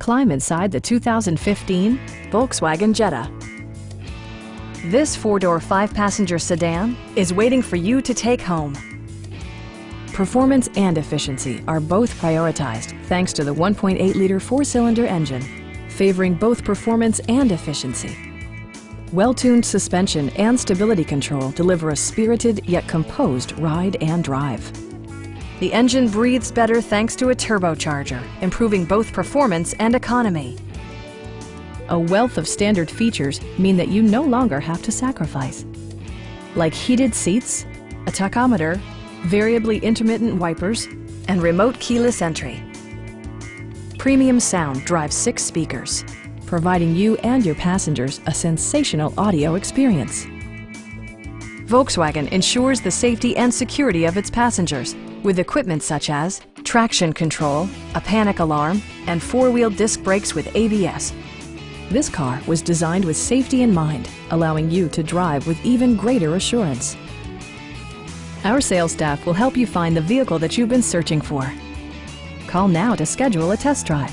Climb inside the 2015 Volkswagen Jetta. This four-door, five-passenger sedan is waiting for you to take home. Performance and efficiency are both prioritized thanks to the 1.8-liter four-cylinder engine, favoring both performance and efficiency. Well-tuned suspension and stability control deliver a spirited yet composed ride and drive. The engine breathes better thanks to a turbocharger, improving both performance and economy. A wealth of standard features mean that you no longer have to sacrifice, like heated seats, a tachometer, variably intermittent wipers, and remote keyless entry. Premium sound drives 6 speakers, providing you and your passengers a sensational audio experience. Volkswagen ensures the safety and security of its passengers with equipment such as traction control, a panic alarm, and 4-wheel disc brakes with ABS. This car was designed with safety in mind, allowing you to drive with even greater assurance. Our sales staff will help you find the vehicle that you've been searching for. Call now to schedule a test drive.